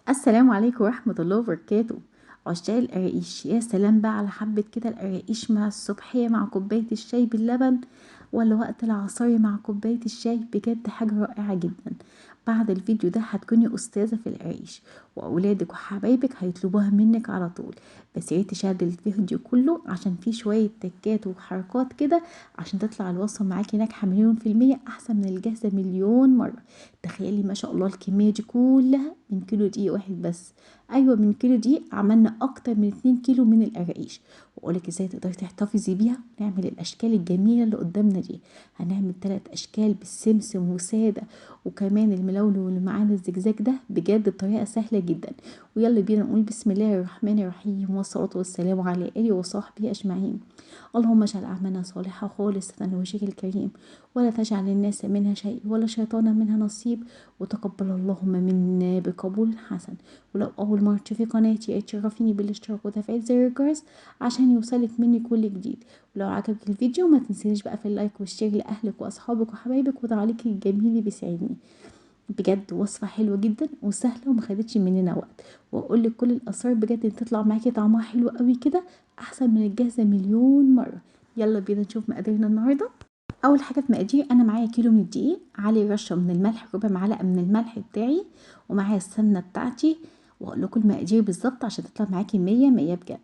السلام عليكم ورحمة الله وبركاته. عشاق القراقيش، يا سلام بقى على حبة كده القراقيش مع الصبحية مع كوباية الشاي باللبن، ولا وقت العصاري مع كوباية الشاي. بجد حاجة رائعة جدا. بعد الفيديو ده هتكوني أستاذة في القراقيش، وأولادك وحبايبك هيطلبوها منك على طول. بس ياريت تشاهدي الفيديو كله عشان فيه شوية تكات وحركات كده عشان تطلع الوصفة معاكي ناجحة 100%، أحسن من الجاهزة مليون مرة. تخيلي ما شاء الله الكمية دي كلها من كيلو دقيق واحد بس. ايوه، من كيلو دقيق عملنا اكتر من 2 كيلو من القراقيش. واقولك ازاي تقدري تحتفظي بيها. نعمل الاشكال الجميله اللي قدامنا دي. هنعمل 3 اشكال بالسمسم وساده، وكمان الملون واللي معانا الزجزاج ده، بجد بطريقه سهله جدا. ويلا بينا نقول بسم الله الرحمن الرحيم، والصلاه والسلام على اله وصحبه اجمعين. اللهم اجعل أعمالنا صالحة خالصة لوجهك الكريم، ولا تجعل الناس منها شيء ولا شيطانا منها نصيب، وتقبل اللهم منا بقبول حسن. ولو أول مرة تشوفي قناتي اتشرفيني بالاشتراك وتفعيل زر الجرس عشان يوصلك مني كل جديد. ولو عجبك الفيديو ما تنسيش بقى في اللايك والشير لأهلك وأصحابك وحبايبك، وتعليقك الجميل بيسعدني. بجد وصفة حلوة جدا وسهلة ومخدتش مننا وقت. واقول لك كل الاسرار بجد ان تطلع معاكي طعمها حلو قوي كده، احسن من الجاهزة مليون مرة. يلا بينا نشوف مقاديرنا النهاردة. اول حاجة في مقادير، انا معايا كيلو من الدقيق، عليه رشة من الملح، ربع معلقة من الملح بتاعي، ومعايا السمنة بتاعتي. واقول لكم المقادير بالظبط عشان تطلع معاكي 100 بجد.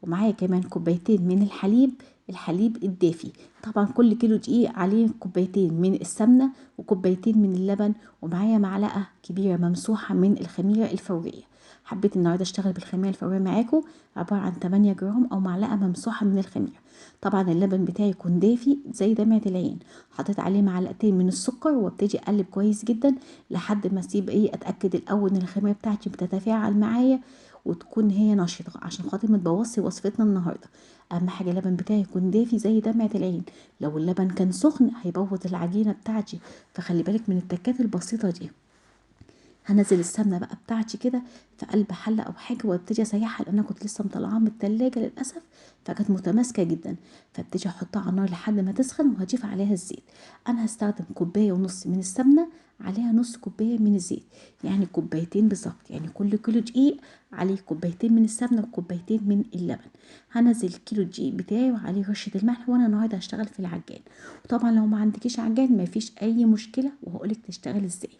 ومعايا كمان كوبايتين من الحليب، الحليب الدافي. طبعا كل كيلو دقيق عليه كوبايتين من السمنة وكوبايتين من اللبن. ومعايا معلقة كبيرة ممسوحة من الخميرة الفورية. حبيت النهارده اشتغل بالخميرة الفورية معاكم، عبارة عن 8 جرام او معلقة ممسوحة من الخميرة. طبعا اللبن بتاعي يكون دافي زي دمعة العين. حطيت عليه معلقتين من السكر وابتدي اقلب كويس جدا لحد ما اسيب اتاكد الاول ان الخميرة بتاعتي بتتفاعل معايا وتكون هي نشطة عشان خاطر ما تبوظش وصفتنا النهارده. اهم حاجة اللبن بتاعي يكون دافي زي دمعة العين. لو اللبن كان سخن هيبوظ العجينة بتاعتي، فخلي بالك من التكات البسيطة دي. هنزل السمنه بقى بتاعتي كده في قلب حله او حاجه، وابتدي اسيحها لان انا كنت لسه مطلعاها من التلاجة للاسف، فكانت متماسكه جدا. فابتدي احطها على النار لحد ما تسخن وهضيف عليها الزيت. انا هستخدم كوبايه ونص من السمنه عليها نص كوبايه من الزيت، يعني كوبايتين بالظبط. يعني كل كيلو دقيق عليه كوبايتين من السمنه وكوبايتين من اللبن. هنزل كيلو الدقيق بتاعي وعليه رشه الملح، وانا النهارده هشتغل في العجان. وطبعا لو ما عندكيش عجان ما فيش اي مشكله، وهقولك تشتغل ازاي.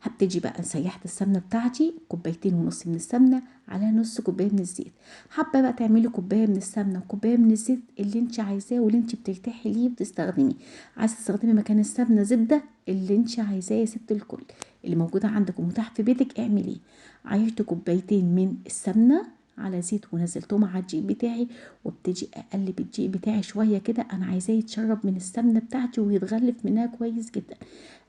هبتدي بقى سيحت السمنه بتاعتي، كوبايتين ونص من السمنه على نص كوبايه من الزيت. حابه بقى تعملي كوبايه من السمنه وكوبايه من الزيت، اللي انت عايزاه واللي انت بترتاحي ليه بتستخدميه. عايزه تستخدمي مكان السمنه زبده، اللي انت عايزاه يا ست الكل. اللي موجوده عندك ومتاح في بيتك اعمليه. عايرت كوبايتين من السمنه على زيت ونزلتهم على الدقيق بتاعي، وابتدي اقلب الدقيق بتاعي شويه كده. انا عايزاه يتشرب من السمنه بتاعتي ويتغلف منها كويس جدا.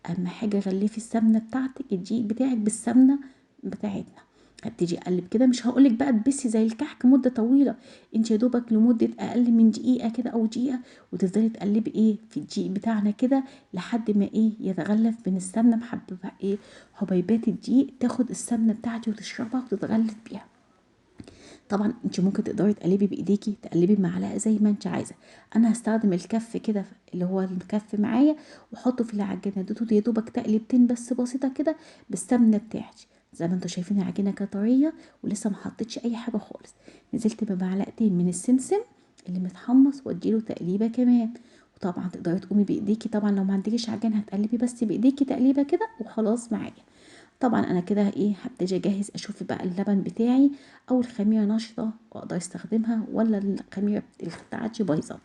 اهم حاجه غلفي السمنه بتاعتك، الدقيق بتاعك بالسمنه بتاعتنا. هبتدي اقلب كده، مش هقولك بقى تبسي زي الكحك مده طويله. انت يا دوبك لمده اقل من دقيقه كده او دقيقه، وتفضلي تقلبي في الدقيق بتاعنا كده لحد ما يتغلف من السمنه محببه حبيبات الدقيق تاخد السمنه بتاعتي وتشربها وتتغلف بيها. طبعا انت ممكن تقدري تقلبي بايديكي، تقلبي بمعلقه زي ما انت عايزه. انا هستخدم الكف كده اللي هو الكف معايا، واحطه في العجينه دي يا دوبك تقلبتين بس بسيطه كده بالسمنه بتاعتي. زي ما انتوا شايفين العجينه كانت طريه ولسه ما حطيتش اي حاجه خالص. نزلت بمعلقتين من السمسم اللي متحمص واديله تقليبه كمان. وطبعا تقدري تقومي بايديكي، طبعا لو ما عندكيش عجين هتقلبي بس بايديكي تقليبه كده وخلاص معايا. طبعا انا كده هبتدي اجهز اشوف بقى اللبن بتاعي او الخميره نشطه واقدر استخدمها، ولا الخميره بتاعتي بايظه.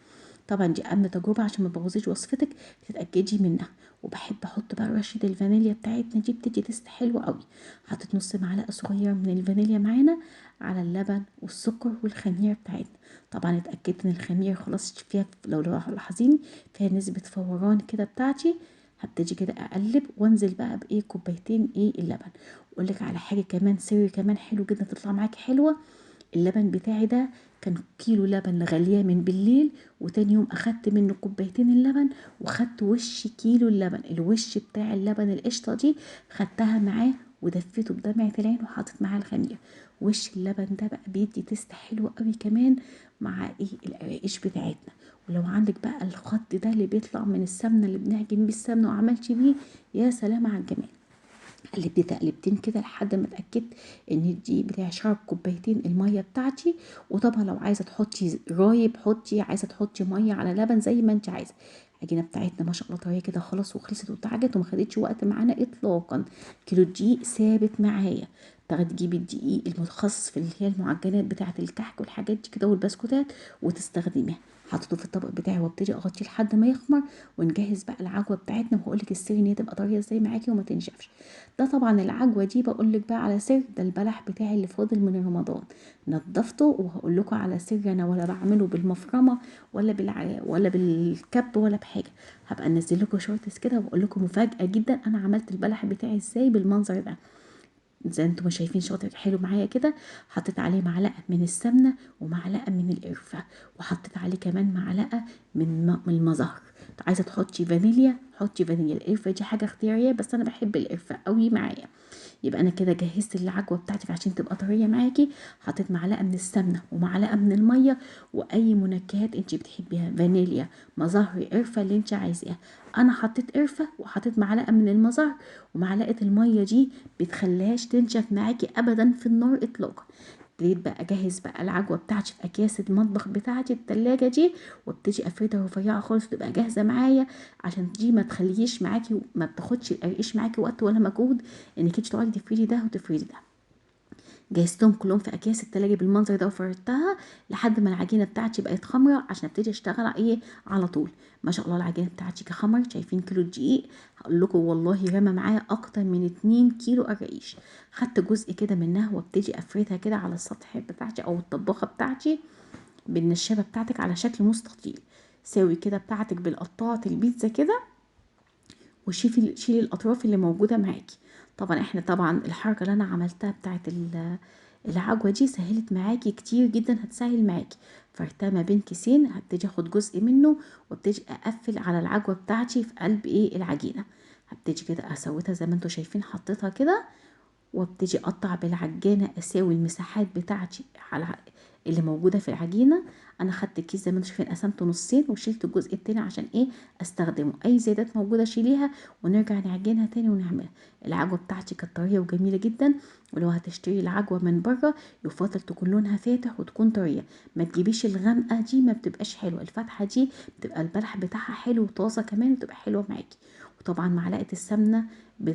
طبعا دي اهم تجربه عشان ما تبوظيش وصفتك، تتاكدي منها. وبحب احط بقى رشه الفانيليا بتاعتنا دي، بتدي تست حلو قوي. حطيت نص معلقه صغيره من الفانيليا معانا على اللبن والسكر والخميره بتاعتنا. طبعا اتاكدت ان الخميره خلاص فيها، لو لاحظين فيها نسبه فوران كده بتاعتي. هبتدي كده اقلب وانزل بقى كوبايتين اللبن. واقول لك على حاجه كمان، سر كمان حلو جدا تطلع معاكي حلوه. اللبن بتاعي ده كان كيلو لبن غلياه من بالليل، وتاني يوم اخدت منه كوبايتين اللبن، وخدت وش كيلو اللبن، الوش بتاع اللبن القشطه دي خدتها معاه ودفيته بدمعة العين وحطيت معاه الخميره. وش اللبن ده بقى بيدي تست حلو قوي كمان مع القراقيش بتاعتنا. ولو عندك بقى الخط ده اللي بيطلع من السمنه اللي بنعجن بيه السمنه وعملتي بيه، يا سلام على الجمال. قلبتي تقلبتين كده لحد ما اتاكدت ان دي بتعشر كوبايتين الميه بتاعتي. وطبعا لو عايزه تحطي رايب حطي، عايزه تحطي ميه على لبن زي ما انت عايزه. العجينه بتاعتنا ما شاء الله طريه كده خلاص وخلصت واتعجت وما خدتش وقت معانا اطلاقا. كيلو الدقيق ثابت معايا. تاخدي تجيبي الدقيق المتخصص في اللي هي المعجنات بتاعه الكحك والحاجات دي كده والبسكوتات وتستخدميها. حطيته في الطبق بتاعي وابتدي اغطيه لحد ما يخمر، ونجهز بقى العجوه بتاعتنا. وهقول لك السر ان هي تبقى طريه ازاي معاكي وما تنشفش. ده طبعا العجوه دي بقول لك بقى على سر، ده البلح بتاعي اللي فاضل من رمضان نضفته، وهقول لكم على سر انا ولا بعمله بالمفرمه ولا بالكب ولا بحاجه. هبقى انزل لكم شورتس كده واقول لكم مفاجاه جدا انا عملت البلح بتاعي ازاي بالمنظر ده. زي انتم ما شايفين شاطر حلو معايا كده. حطيت عليه معلقه من السمنه ومعلقه من القرفه، وحطيت عليه كمان معلقه من المزهر. عايزه تحطي فانيليا حطي فانيليا، القرفه دي حاجه اختياريه بس انا بحب القرفه قوي معايا. يبقى انا كده جهزت العجوه بتاعتي عشان تبقى طريه معاكي. حطيت معلقه من السمنه ومعلقه من الميه واي منكهات انت بتحبيها، فانيليا مزهر قرفه اللي انت عايزاها. انا حطيت قرفه وحطيت معلقه من المزهر، ومعلقه الميه دي بتخليهاش تنشف معاكي ابدا في النار اطلاقا. ابتديت بقى اجهز بقى العجوه بتاعتي في اكياس المطبخ بتاعتي التلاجة دي، وابتدي افردها رفيعه خالص وتبقى جاهزه معايا. عشان دي ما تخليش معاكي ما بتاخدش القرقش معاكي وقت ولا مجهود انك انت تقعدي تفردي ده وتفردي ده. جهزتهم كلهم في اكياس التلاجة بالمنظر ده وفردتها لحد ما العجينه بتاعتي بقت خمره عشان ابتدي اشتغل ايه على طول. ما شاء الله العجينه بتاعتي خمرت. شايفين كيلو الدقيق؟ هقول لكم والله رمى معايا اكتر من 2 كيلو قراقيش. خدت جزء كده منها وابتدي افردها كده على السطح بتاعتي او الطباخه بتاعتي بالنشابه بتاعتك على شكل مستطيل. ساوي كده بتاعتك بالقطاعه البيتزا كده، شيلي الاطراف اللي موجوده معاكي. طبعا احنا طبعا الحركه اللي انا عملتها بتاعت العجوه دي سهلت معاكي كتير جدا، هتسهل معاكي. فردتها ما بين كيسين، هبتدي اخد جزء منه وابتدي اقفل على العجوه بتاعتي في قلب ايه العجينه. هبتدي كده اسويتها زي ما انتم شايفين حطيتها كده، وابتدي اقطع بالعجانه اساوي المساحات بتاعتي على اللي موجوده في العجينه. انا خدت الكيس زي ما انتم شايفين قسمته نصين وشلت الجزء التاني عشان ايه استخدمه. اي زيادات موجوده شيليها ونرجع نعجنها تاني ونعملها. العجوه بتاعتي كانت طريه وجميله جدا. ولو هتشتري العجوه من بره يفضل تكون لونها فاتح وتكون طريه، ما تجيبيش الغامقه دي ما بتبقاش حلوه. الفاتحه دي بتبقى البلح بتاعها حلو وطازه كمان وتبقى حلوه معاكي. وطبعا معلقه السمنه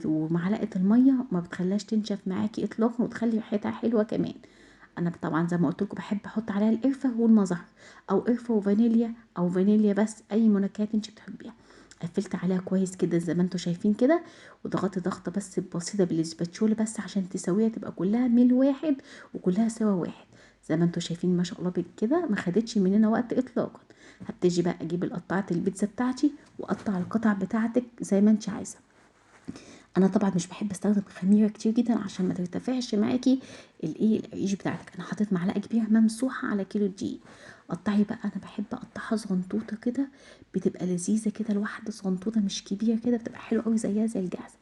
ومعلقه الميه ما بتخليهاش تنشف معاكي اطلاقا وتخلي ريحتها حلوه كمان. انا طبعا زي ما قلت لكم بحب احط عليها القرفه والمزهر، او قرفه وفانيليا او فانيليا بس اي منكهات انت بتحبيها. قفلت عليها كويس كده زي ما انتم شايفين كده، وضغطت ضغطه بس بسيطه بالسباتشوله بس عشان تسويها تبقى كلها ميل واحد وكلها سوا واحد. زي ما انتم شايفين ما شاء الله كده ما خدتش مننا وقت اطلاقا. هبتدي بقى اجيب القطعه البيتزا بتاعتي واقطع القطع بتاعتك زي ما انت عايزه. انا طبعا مش بحب استخدم خميره كتير جدا عشان ما ترتفعش معاكي الايه العيش بتاعتك. انا حطيت معلقه كبيره ممسوحه على كيلو دقيق. قطعي بقى، انا بحب اقطعها صغنطوطه كده بتبقى لذيذه كده، الواحده صغنطوطه مش كبيره كده بتبقى حلوه قوي زيها زي الجاهزه.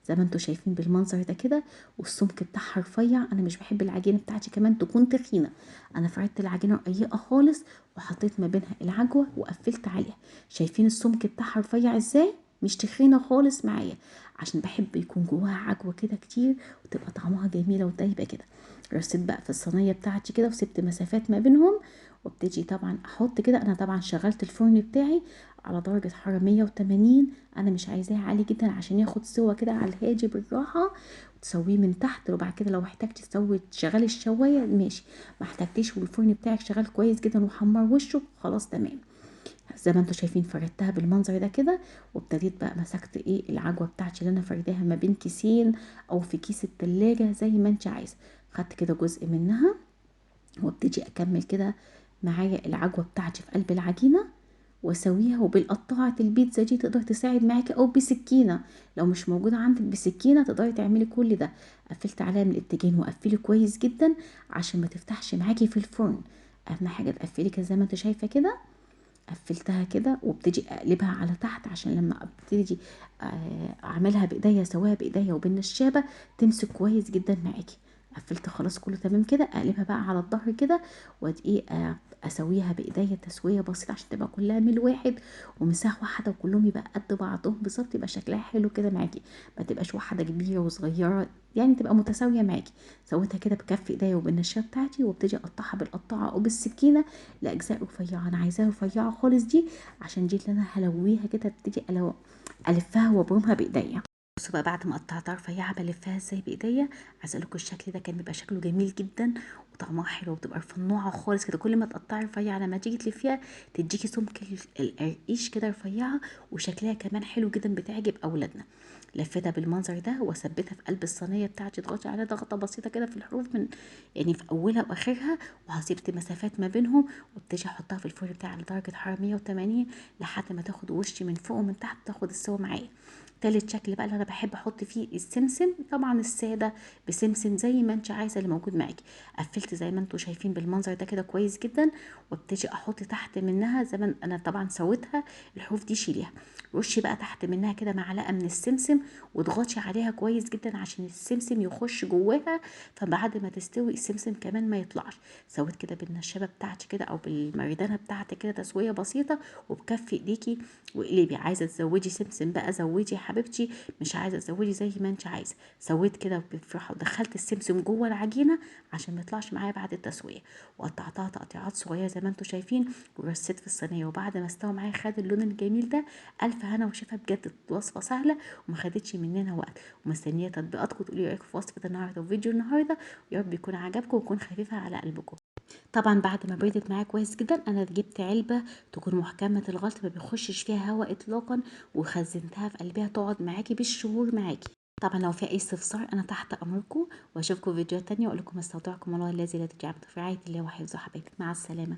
زي ما انتم شايفين بالمنظر ده كده. والسمك بتاعها رفيع، انا مش بحب العجينه بتاعتي كمان تكون تخينه. انا فردت العجينه رقيقه خالص وحطيت ما بينها العجوه وقفلت عليها. شايفين السمك بتاعها رفيع ازاي؟ مش تخينه خالص معايا، عشان بحب يكون جواها عجوه كده كتير وتبقى طعمها جميله ودايبه كده. رصيت بقى في الصينيه بتاعتي كده وسبت مسافات ما بينهم، وابتدي طبعا احط كده. انا طبعا شغلت الفرن بتاعي على درجه حراره 180. انا مش عايزاه عالي جدا عشان ياخد سوا كده على الهادي بالراحه، وتسويه من تحت. وبعد كده لو احتاجتي تسوي تشغلي الشوايه ماشي، ما احتاجتيش والفرن بتاعك شغال كويس جدا وحمر وشه خلاص تمام. زي ما انتم شايفين فردتها بالمنظر ده كده. وابتديت بقى مسكت ايه العجوه بتاعتي اللي انا فرداها ما بين كيسين او في كيس التلاجة زي ما انت عايزه. خدت كده جزء منها وابتدي اكمل كده معايا العجوه بتاعتي في قلب العجينه واسويها. وبالقطاعه البيتزا دي تقدر تساعد معاكي او بسكينه، لو مش موجوده عندك بسكينه تقدري تعملي كل ده. قفلت عليها من الاتجاهين وقفلي كويس جدا عشان ما تفتحش معاكي في الفرن. اهم حاجه تقفلي كده زي ما انت شايفه كده. قفلتها كده وابتدي اقلبها على تحت عشان لما ابتدي اعملها بايديا اسويها بايديا وبالنشابه تمسك كويس جدا معاكي. قفلت خلاص كله تمام كده. اقلبها بقى على الظهر كده وادي اسويها بايديا تسويه بسيطه عشان تبقى كلها ميل واحد ومساحه واحده وكلهم يبقى قد بعضهم بالظبط، يبقى شكلها حلو كده معاكي، ما تبقاش واحده كبيره وصغيره، يعني تبقى متساويه معاكي. سويتها كده بكف ايديا وبالنشابه بتاعتي، وابتدي اقطعها بالقطاعه او بالسكينه لاجزاء رفيعه. انا عايزاها رفيعه خالص دي عشان دي اللي انا هلويها كده، ابتدي الفها وابرمها بايديا. بصوا بقى بعد ما قطعتها رفيعه بلفها ازاي بايديا. عايزه اقول لكم الشكل ده كان بيبقى شكله جميل جدا وطعمها حلو، وبتبقى رفنوعه خالص كده. كل ما تقطعي رفيعه لما تيجي تلفيها تديكي سمك القرقيش كده رفيعه، وشكلها كمان حلو جدا بتعجب اولادنا. لفيتها بالمنظر ده وثبتها في قلب الصينيه بتاعتي، اضغطي عليها ضغطه بسيطه كده في الحروف من يعني في اولها واخرها، وهسيبت مسافات ما بينهم، وابتدي احطها في الفرن بتاعي على درجه حراره 180 لحد ما تاخد وش من فوق ومن تحت، تاخد السوا معايا. تالت شكل بقى اللي انا بحب احط فيه السمسم، طبعا الساده بسمسم زي ما انت عايزه اللي موجود معاكي. قفلت زي ما انتم شايفين بالمنظر ده كده كويس جدا، وابتدي احط تحت منها زي ما انا طبعا سويتها الحروف دي شيليها، رشي بقى تحت منها كده معلقه من السمسم، واضغطي عليها كويس جدا عشان السمسم يخش جواها، فبعد ما تستوي السمسم كمان ما يطلعش. سويت كده بالنشابه بتاعتي كده او بالمردانه بتاعتي كده تسويه بسيطه، وبكف ايديكي واقلبي. عايزه تزودي سمسم بقى زودي يا حبيبتي، مش عايزه تزودي زي ما انت عايزه. سويت كده بفرحه ودخلت السمسم جوه العجينه عشان ما يطلعش معايا بعد التسويه، وقطعتها تقطيعات صغيره زي ما انتم شايفين، ورصيت في الصينيه. وبعد ما استوى معايا خد اللون الجميل ده، الف هنا وشفا بجد. وصفه سهله وما خدتش مننا وقت، ومستنيه تطبيقاتكم تقولي رايكم في وصفه النهارده وفيديو النهارده. يا رب يكون عجبكم ويكون خفيفه على قلبكم. طبعا بعد ما بردت معايا كويس جدا انا جبت علبه تكون محكمه الغلط ما بيخشش فيها هواء اطلاقا، وخزنتها في قلبها تقعد معاكي بالشهور معاكي. طبعا لو في اي استفسار انا تحت امركم، واشوفكم في فيديوهات تانية، واقول لكم استودعكم الله الذي لا تضيع ودائعه في رعايه الله وحفظه. حبايبي مع السلامه.